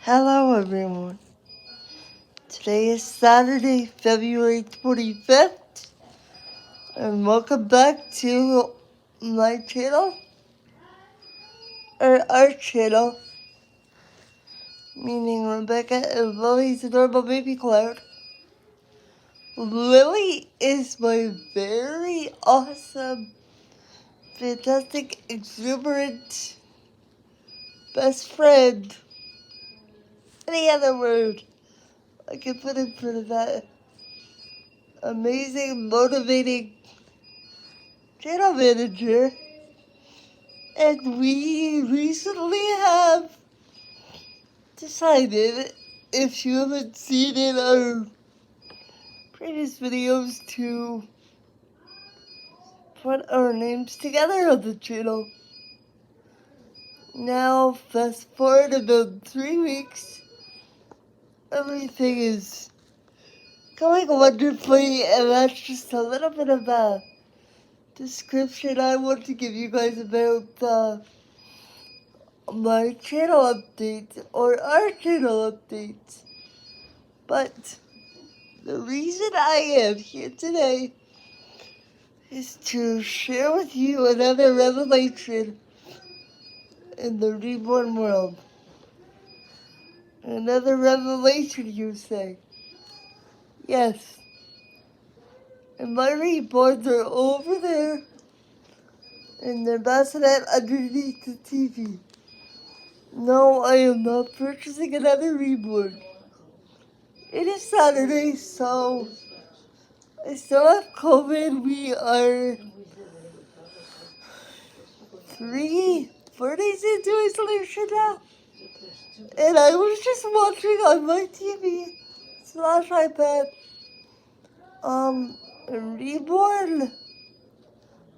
Hello everyone. Today is Saturday, February 25th, and welcome back to my channel, or our channel, meaning Rebecca and Lily's Adorable Babyclon. Lily is my very awesome, fantastic, exuberant best friend. Any other word I can put in front of that. Amazing, motivating channel manager. And we recently have decided, if you haven't seen in our previous videos, to put our names together on the channel. Now, fast forward about 3 weeks, everything is going wonderfully, and that's just a little bit of a description I want to give you guys about my channel updates, or our channel updates. But the reason I am here today is to share with you another revelation in the Reborn world. Another revelation, you say? Yes. And my Reborns are over there in their bassinet underneath the TV. No, I am not purchasing another Reborn. It is Saturday, so I still have COVID. We are 4 days into isolation now. And I was just watching on my TV / iPad Reborn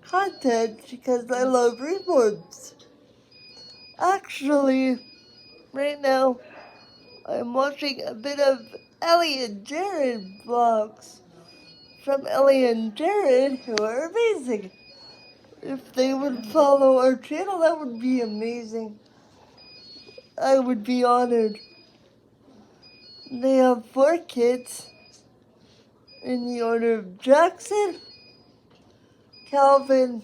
content because I love Reborns. Actually, right now I'm watching a bit of Ellie and Jared vlogs from Ellie and Jared, who are amazing. If they would follow our channel, that would be amazing. I would be honored. They have 4 kids in the order of Jackson, Calvin,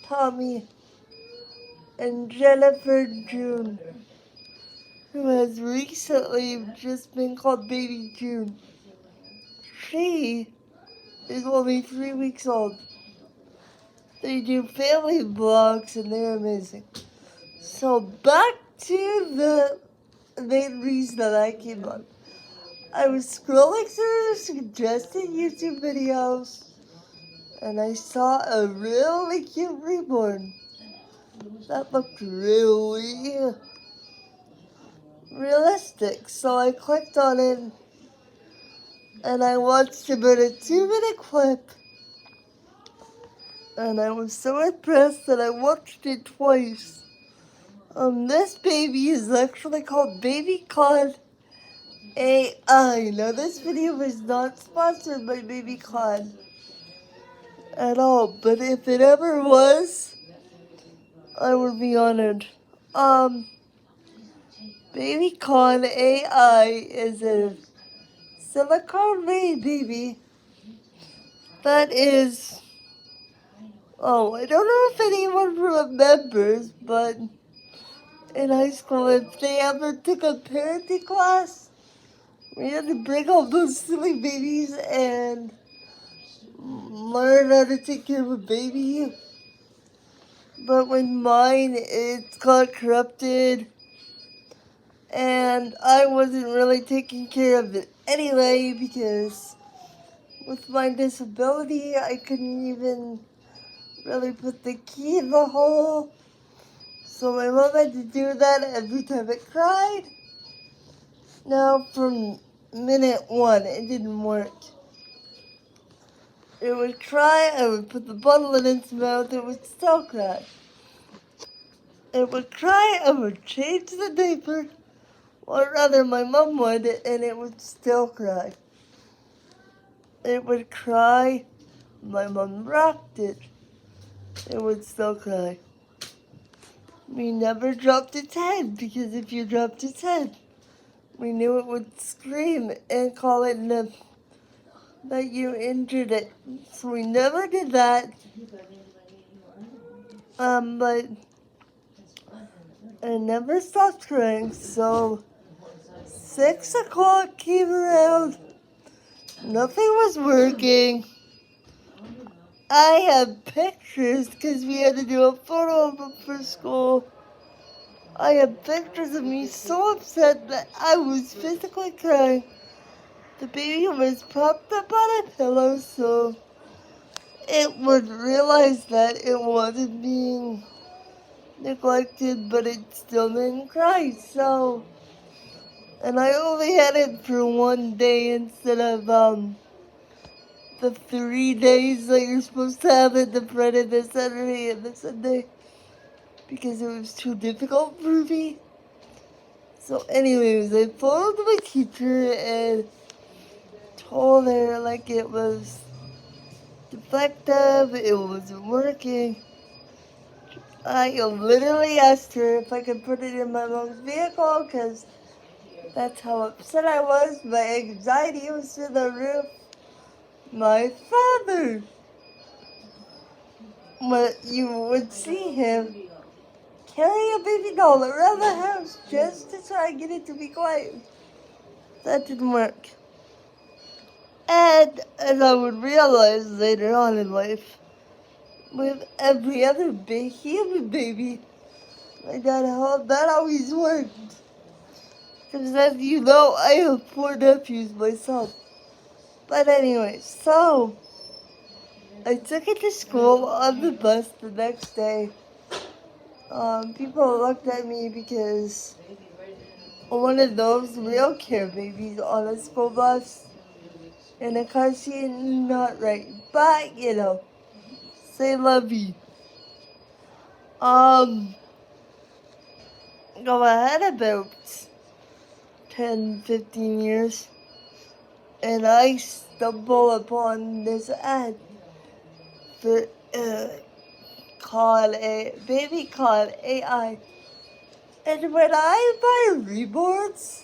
Tommy, and Jennifer June, who has recently just been called Baby June. She is only 3 weeks old. They do family vlogs and they're amazing. So back to the main reason that I came on. I was scrolling through suggested YouTube videos and I saw a really cute Reborn that looked really realistic. So I clicked on it and I watched about a 2-minute clip. And I was so impressed that I watched it twice. This baby is actually called Babyclon AI. Now, this video is not sponsored by Babyclon at all, but if it ever was, I would be honored. Babyclon AI is a silicone made baby that is, I don't know if anyone remembers, but in high school, if they ever took a parenting class, we had to bring all those silly babies and learn how to take care of a baby. But with mine, it got corrupted, and I wasn't really taking care of it anyway, because with my disability, I couldn't even really put the key in the hole. So my mom had to do that every time it cried. Now, from minute 1, it didn't work. It would cry, I would put the bottle in its mouth, it would still cry. It would cry, I would change the diaper, or rather my mom would, and it would still cry. It would cry, my mom rocked it, it would still cry. We never dropped its head, because if you dropped its head, we knew it would scream and call it that you injured it. So we never did that. But I never stopped crying, so 6 o'clock came around. Nothing was working. I have pictures because we had to do a photo album for school. I have pictures of me so upset that I was physically crying. The baby was propped up on a pillow so it would realize that it wasn't being neglected, but it still didn't cry. So, and I only had it for 1 day instead of the 3 days that you're supposed to have it, the Friday, the Saturday, and the Sunday, because it was too difficult for me. So anyways, I phoned my teacher and told her like it was defective, it wasn't working. I literally asked her if I could put it in my mom's vehicle because that's how upset I was. My anxiety was through the roof. My father, you would see him carry a baby doll around the house just to try and get it to be quiet. That didn't work. And as I would realize later on in life, with every other big human baby, like that always worked. Because as you know, I have 4 nephews myself. But anyway, so I took it to school on the bus the next day. People looked at me because one of those real care babies on a school bus in a car seat, not right. But, say lovey. Go ahead about 10, 15 years, and I stumble upon this ad for Babyclon AI. And when I buy Reborns,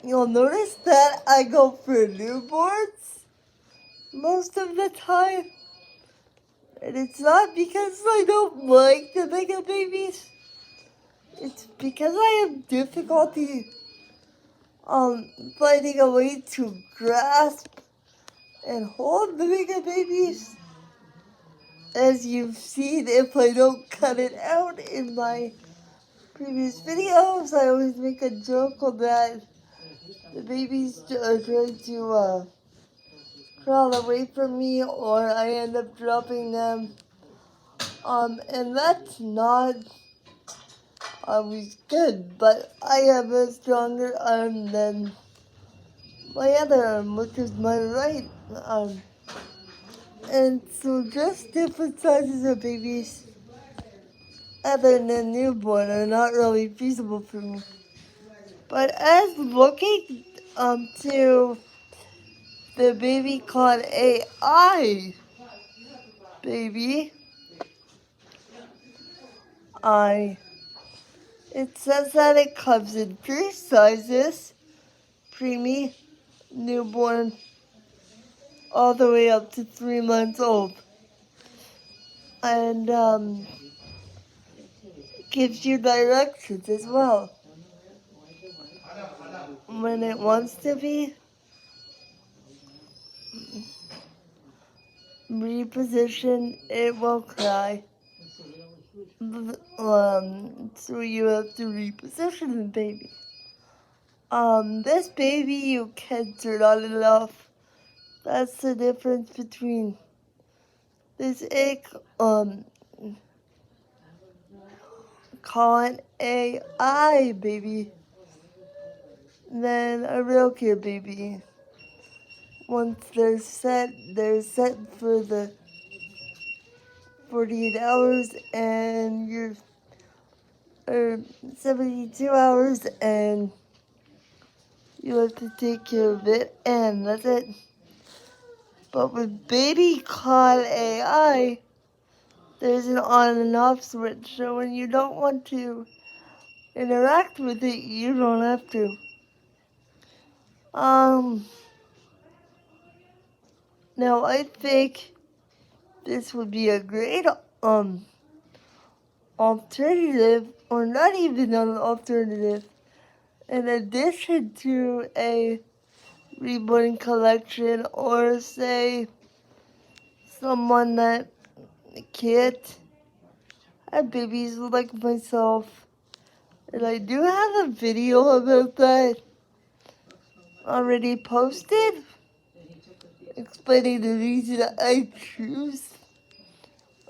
you'll notice that I go for newborns most of the time. And it's not because I don't like the bigger babies. It's because I have difficulty finding a way to grasp and hold the bigger babies. As you've seen, if I don't cut it out in my previous videos, I always make a joke of that the babies are trying to crawl away from me, or I end up dropping them. And that's not always good, but I have a stronger arm than my other arm, which is my right arm. And so just different sizes of babies other than newborn are not really feasible for me. But as looking to the Babyclon AI baby, it says that it comes in 3 sizes: preemie, newborn, all the way up to 3 months old. And gives you directions as well. When it wants to be repositioned, it will cry. So you have to reposition the baby. This baby you can turn on and off. That's the difference between this Con AI baby than a real care baby. Once they're set for the 48 hours and or 72 hours, and you have to take care of it, and that's it. But with Babyclon AI, there's an on and off switch, so when you don't want to interact with it, you don't have to. Now I think this would be a great alternative, or not even an alternative, in addition to a Reborn collection, or say someone that can't have babies like myself. And I do have a video about that already posted, explaining the reason I choose.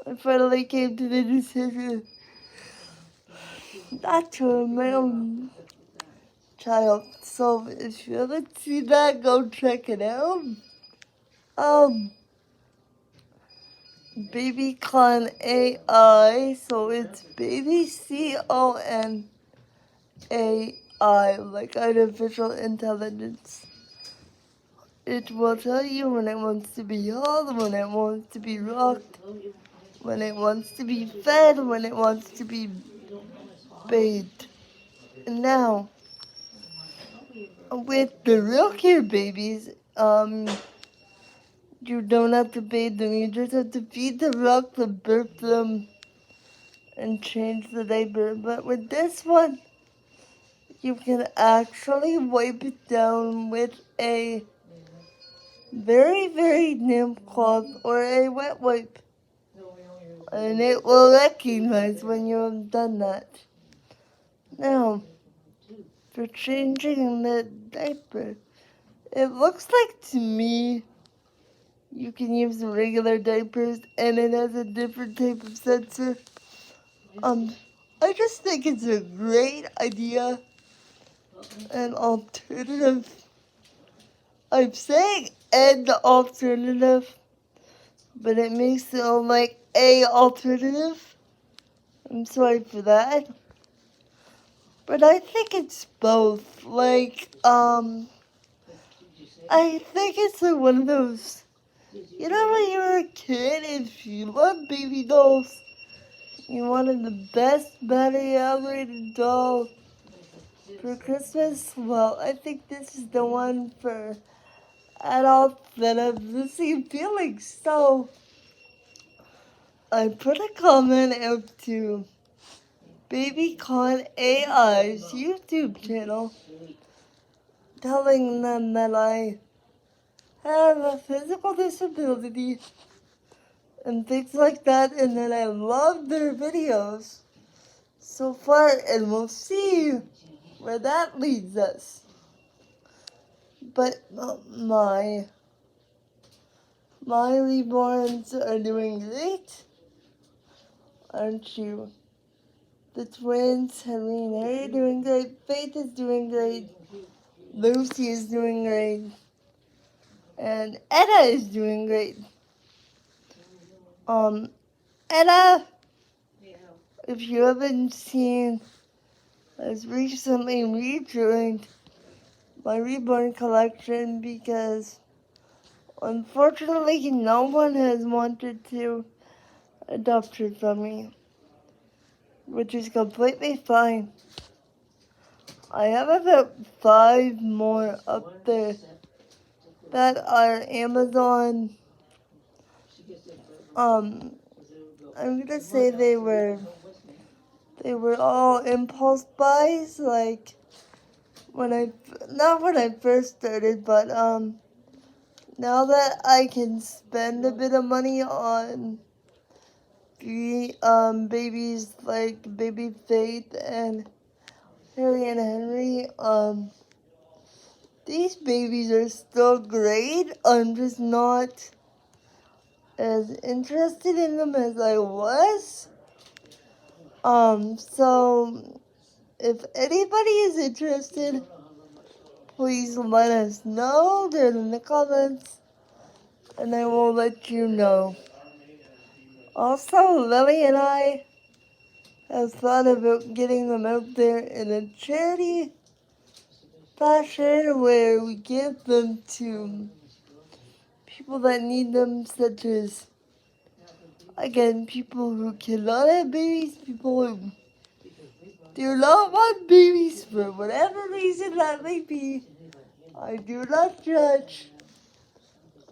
I finally came to the decision not to have my own child. So if you haven't seen that, go check it out. Babyclon AI, so it's baby CON AI, like artificial intelligence. It will tell you when it wants to be held, when it wants to be rocked, when it wants to be fed, when it wants to be bathed. Now, with the real care babies, you don't have to bathe them. You just have to feed them, rock them, burp them, and change the diaper. But with this one, you can actually wipe it down with a very, very damp cloth or a wet wipe. And it will recognize when you have done that. Now, for changing the diaper, it looks like to me you can use the regular diapers and it has a different type of sensor. I just think it's a great idea, an alternative. I'm saying an alternative, but it may sound like a alternative. I'm sorry for that. But I think it's both. I think it's like one of those, you know when you were a kid, if you loved baby dolls, you wanted the best battery operated doll for Christmas? Well, I think this is the one for adults that have the same feelings. So, I put a comment out to Babyclon AI's YouTube channel telling them that I have a physical disability and things like that, and that I love their videos so far, and we'll see where that leads us. But my Reborns are doing great, aren't you? The twins, Henry and Harry, are doing great. Faith is doing great. Lucy is doing great. And Etta is doing great. Etta, if you haven't seen, has recently rejoined my Reborn collection because unfortunately no one has wanted to adopt her from me, which is completely fine. I have about 5 more up there that are Amazon. I'm gonna say they were all impulse buys, like not when I first started, but now that I can spend a bit of money on babies like baby Faith and Harry and Henry, these babies are still great. I'm just not as interested in them as I was. So if anybody is interested, please let us know down in the comments, and I will let you know. Also, Lily and I have thought about getting them out there in a charity fashion where we give them to people that need them, such as Again, people who cannot have babies, people who do not want babies for whatever reason that may be. I do not judge,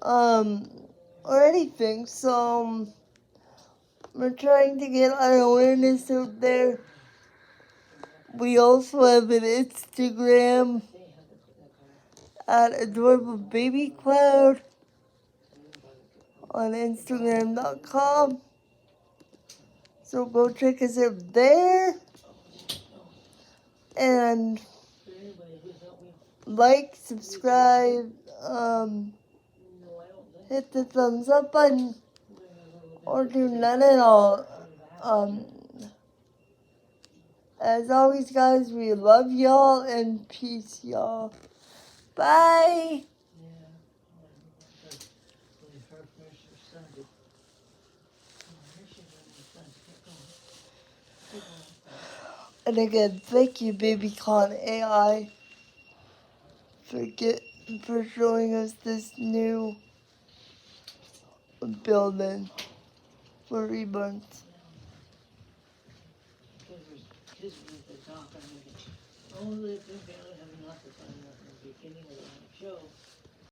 or anything, so we're trying to get our awareness out there. We also have an Instagram at adorable.baby on Instagram.com. So go check us out there and like, subscribe, hit the thumbs up button, or do none at all. As always, guys, we love y'all and peace, y'all. Bye. And again, thank you, Babyclon AI, for showing us this new building for Reborn. Only the family have enough to find out in the beginning of the show.